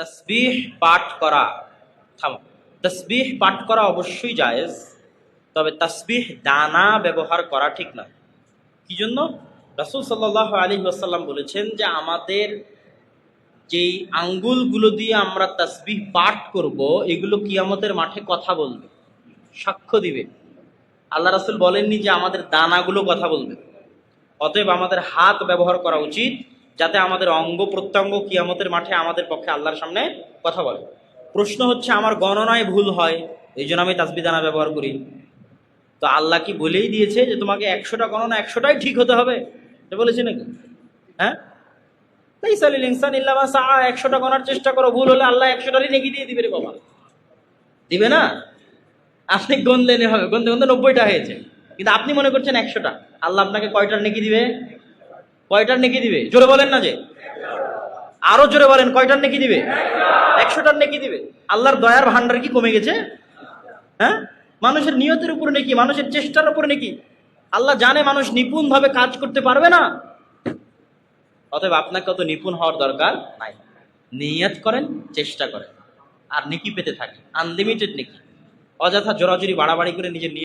তাসবিহ পাঠ করা, থামো, তাসবিহ পাঠ করা অবশ্যই জায়েজ, তবে তাসবিহ দানা ব্যবহার করা ঠিক না। কি জন্য? রাসূল সাল্লাল্লাহু আলাইহি ওয়াসাল্লাম বলেছেন যে আমাদের যেই আঙ্গুলগুলো দিয়ে আমরা তাসবিহ পাঠ করব, এগুলো কিয়ামতের মাঠে কথা বলবে, সাক্ষ্য দিবে। আল্লাহ রাসূল বলেননি যে আমাদের দানাগুলো কথা বলবে। অতএব আমাদের হাত ব্যবহার করা উচিত, যাতে আমাদের অঙ্গ প্রত্যঙ্গ কিয়ামতের মাঠে আমাদের পক্ষে আল্লাহর সামনে কথা বলে। প্রশ্ন হচ্ছে, আমার গণনায় ভুল হয়, এই জন্য আমি তাসবিহ দানা ব্যবহার করি। তো আল্লাহ কি বলেই দিয়েছে যে তোমাকে 100টা গণনা 100টাই ঠিক হতে হবে? এটা বলেছে নাকি? হ্যাঁ, লাইসা লিল ইনসানি ইল্লা মা সাআ, 100টা গণার চেষ্টা করো, ভুল হলে আল্লাহ 100টারই নেকি দিয়ে দিবে রে বাবা। দিবে না? আপনি গণলেন হবে, গণতে গণতে 90টা হয়েছে, কিন্তু আপনি মনে করছেন 100টা। আল্লাহ আপনাকে কয়টার নেকি দিবে? কয়টার নেকি দিবে? জোরে বলেন না যে, আরো জোরে বলেন, কয়টার নেকি দিবে? 100টার নেকি দিবে। আল্লাহর দয়ার ভান্ডার কি কমে গেছে? হ্যাঁ, মানুষের নিয়তের উপর নেকি, মানুষের চেষ্টার উপর নেকি। আল্লাহ জানে মানুষ নিপুণ ভাবে কাজ করতে পারবে না, অতএব আপনাকে অত নিপুণ হওয়ার দরকার নাই। নিয়ত করেন, চেষ্টা করেন, আর নেকি পেতে থাকেন, আনলিমিটেড নেকি। অযথা জোরাজুরি বাড়াবাড়ি করে নিজের